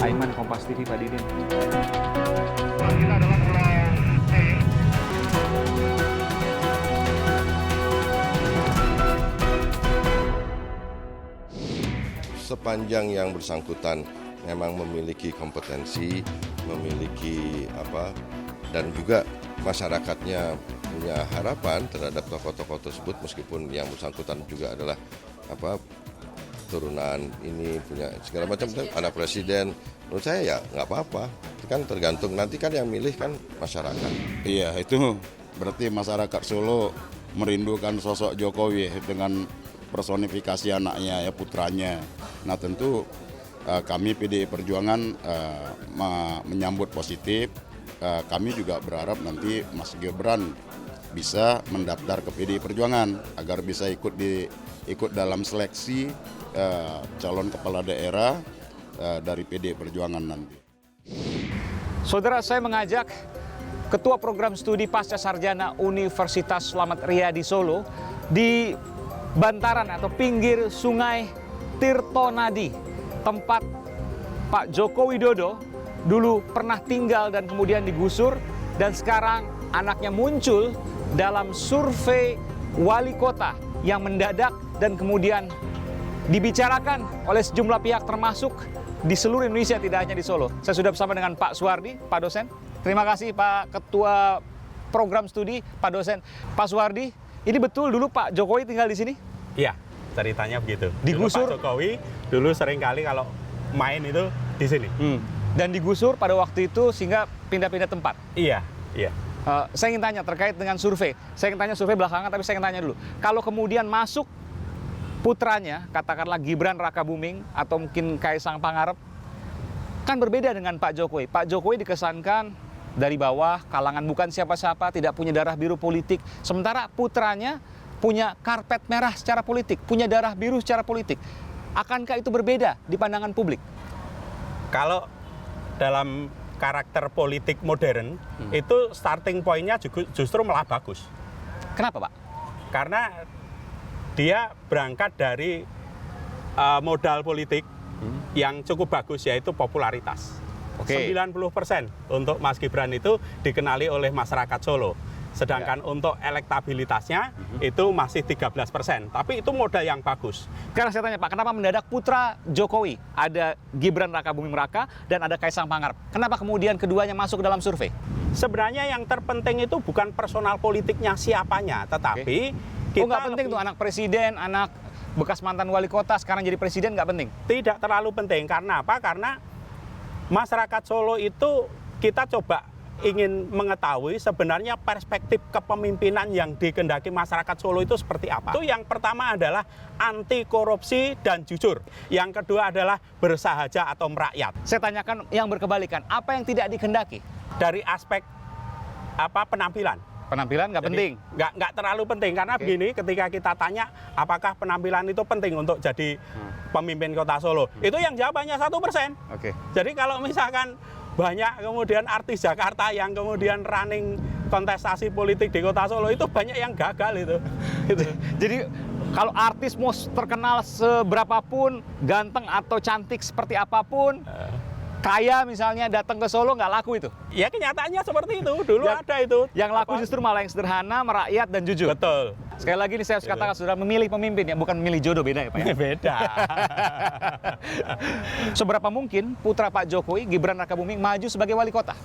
Aiman, Kompas TV, Pak Didin. Kita adalah Pulau C. Sepanjang yang bersangkutan memang memiliki kompetensi, memiliki dan juga masyarakatnya punya harapan terhadap tokoh-tokoh tersebut, meskipun yang bersangkutan juga adalah turunan ini punya segala macam anak presiden, menurut saya ya nggak apa-apa. Itu kan tergantung, nanti kan yang milih kan masyarakat. Iya, itu berarti masyarakat Solo merindukan sosok Jokowi dengan personifikasi anaknya, ya putranya. Nah tentu kami PDI Perjuangan menyambut positif. Kami juga berharap nanti Mas Gibran bisa mendaftar ke PDI Perjuangan agar bisa ikut dalam seleksi calon kepala daerah dari PDI Perjuangan nanti. Saudara, saya mengajak Ketua Program Studi Pasca Sarjana Universitas Slamet Riyadi Solo di bantaran atau pinggir Sungai Tirtonadi, tempat Pak Joko Widodo dulu pernah tinggal dan kemudian digusur, dan sekarang anaknya muncul dalam survei wali kota yang mendadak dan kemudian dibicarakan oleh sejumlah pihak termasuk di seluruh Indonesia, tidak hanya di Solo. Saya sudah bersama dengan Pak Suwardi, Pak dosen. Terima kasih Pak Ketua Program Studi, Pak dosen. Pak Suwardi, ini betul dulu Pak Jokowi tinggal di sini? Iya, ceritanya begitu. Digusur? Dulu Pak Jokowi dulu sering kali kalau main itu di sini. Dan digusur pada waktu itu sehingga pindah-pindah tempat? Iya, iya. Saya ingin tanya terkait dengan survei. Saya ingin tanya survei belakangan, tapi saya ingin tanya dulu. Kalau kemudian masuk putranya, katakanlah Gibran Rakabuming atau mungkin Kaisang Pangarep, kan berbeda dengan Pak Jokowi. Pak Jokowi dikesankan dari bawah, kalangan bukan siapa-siapa, tidak punya darah biru politik. Sementara putranya punya karpet merah secara politik, punya darah biru secara politik. Akankah itu berbeda di pandangan publik? Kalau dalam karakter politik modern, itu starting point-nya justru malah bagus. Kenapa, Pak? Karena dia berangkat dari modal politik yang cukup bagus, yaitu popularitas. 90% untuk Mas Gibran itu dikenali oleh masyarakat Solo. Sedangkan untuk elektabilitasnya itu masih 13%. Tapi itu modal yang bagus. Sekarang saya tanya Pak, kenapa mendadak putra Jokowi? Ada Gibran Rakabuming Raka dan ada Kaisang Pangarep. Kenapa kemudian keduanya masuk ke dalam survei? Sebenarnya yang terpenting itu bukan personal politiknya siapanya, tetapi kita nggak penting tuh anak presiden, anak bekas mantan wali kota sekarang jadi presiden, nggak penting? Tidak terlalu penting. Karena apa? Karena masyarakat Solo itu kita coba ingin mengetahui sebenarnya perspektif kepemimpinan yang dikehendaki masyarakat Solo itu seperti apa. Itu yang pertama adalah anti korupsi dan jujur. Yang kedua adalah bersahaja atau merakyat. Saya tanyakan yang berkebalikan, apa yang tidak dikehendaki? Dari aspek penampilan. Penampilan nggak penting? Nggak terlalu penting, karena begini, ketika kita tanya apakah penampilan itu penting untuk jadi pemimpin kota Solo, itu yang jawabannya 1%. Jadi kalau misalkan banyak kemudian artis Jakarta yang kemudian running kontestasi politik di kota Solo, itu banyak yang gagal itu. Jadi kalau artis mau terkenal seberapapun, ganteng atau cantik seperti apapun, kaya misalnya datang ke Solo nggak laku itu? Ya kenyataannya seperti itu, dulu ada itu. Yang laku justru malah yang sederhana, merakyat dan jujur. Betul. Sekali lagi ini saya harus katakan, sudah memilih pemimpin ya, bukan memilih jodoh, beda ya Pak ya? Beda. Seberapa mungkin putra Pak Jokowi, Gibran Rakabuming, maju sebagai wali kota?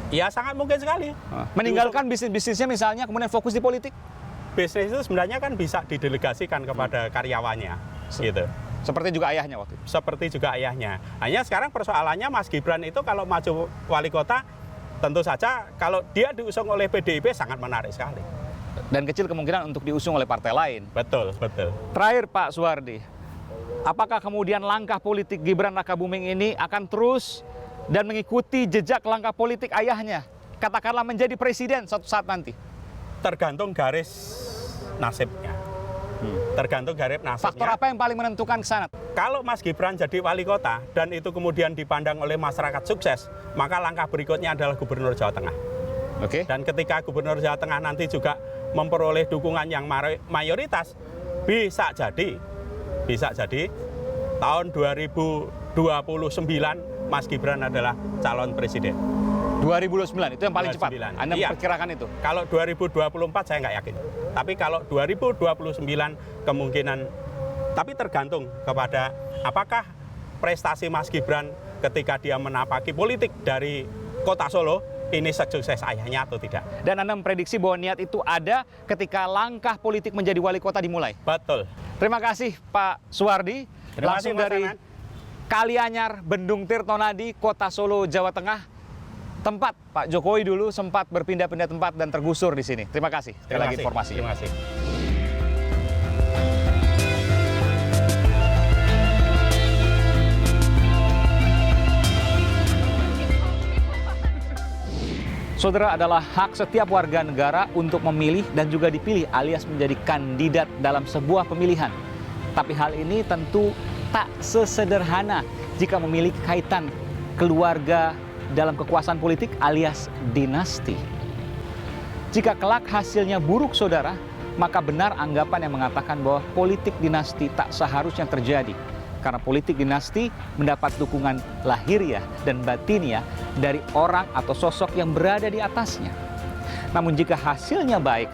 Ya sangat mungkin sekali. Meninggalkan bisnis-bisnisnya misalnya, kemudian fokus di politik? Bisnis itu sebenarnya kan bisa didelegasikan kepada karyawannya, gitu. Seperti juga ayahnya waktu itu? Seperti juga ayahnya. Hanya sekarang persoalannya Mas Gibran itu kalau maju wali kota, tentu saja kalau dia diusung oleh PDIP sangat menarik sekali. Dan kecil kemungkinan untuk diusung oleh partai lain. Betul, betul. Terakhir Pak Suwardi, apakah kemudian langkah politik Gibran Rakabuming ini akan terus dan mengikuti jejak langkah politik ayahnya? Katakanlah menjadi presiden suatu saat nanti. Tergantung garis nasibnya. Tergantung garis nasibnya. Faktor apa yang paling menentukan ke sana? Kalau Mas Gibran jadi wali kota dan itu kemudian dipandang oleh masyarakat sukses, maka langkah berikutnya adalah Gubernur Jawa Tengah. Dan ketika Gubernur Jawa Tengah nanti juga memperoleh dukungan yang mayoritas, bisa jadi tahun 2024 Mas Gibran adalah calon presiden. 2029 itu yang paling cepat. 2029. Anda Iya. memperkirakan itu? Kalau 2024 saya nggak yakin. Tapi kalau 2029 kemungkinan, tapi tergantung kepada apakah prestasi Mas Gibran ketika dia menapaki politik dari kota Solo ini sukses ayahnya atau tidak. Dan Anda memprediksi bahwa niat itu ada ketika langkah politik menjadi wali kota dimulai? Betul. Terima kasih Pak Suwardi, Terima langsung kasih, Mas dari Eman. Kalianyar, Bendung Tirtonadi, Kota Solo, Jawa Tengah. Tempat Pak Jokowi dulu sempat berpindah-pindah tempat dan tergusur di sini. Terima kasih. Sekali Terima lagi kasih. informasi. Terima kasih. Saudara, adalah hak setiap warga negara untuk memilih dan juga dipilih alias menjadi kandidat dalam sebuah pemilihan. Tapi hal ini tentu tak sesederhana jika memiliki kaitan keluarga dalam kekuasaan politik alias dinasti. Jika kelak hasilnya buruk, saudara, maka benar anggapan yang mengatakan bahwa politik dinasti tak seharusnya terjadi. Karena politik dinasti mendapat dukungan lahiriah dan batiniah dari orang atau sosok yang berada di atasnya. Namun jika hasilnya baik,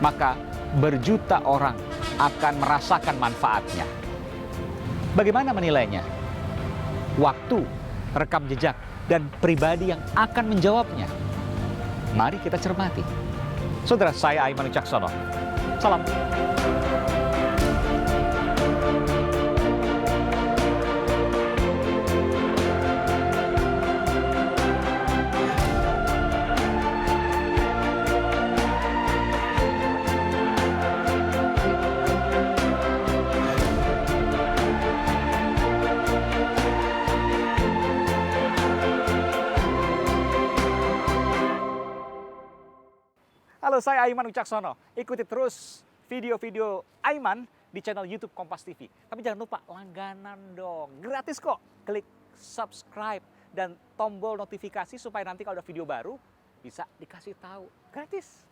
maka berjuta orang akan merasakan manfaatnya. Bagaimana menilainya? Waktu, rekam jejak, dan pribadi yang akan menjawabnya. Mari kita cermati. Saudara, saya Aiman Wicaksono. Salam. Halo, saya Aiman Wicaksono. Ikuti terus video-video Aiman di channel YouTube Kompas TV. Tapi jangan lupa langganan dong. Gratis kok. Klik subscribe dan tombol notifikasi supaya nanti kalau ada video baru bisa dikasih tahu. Gratis.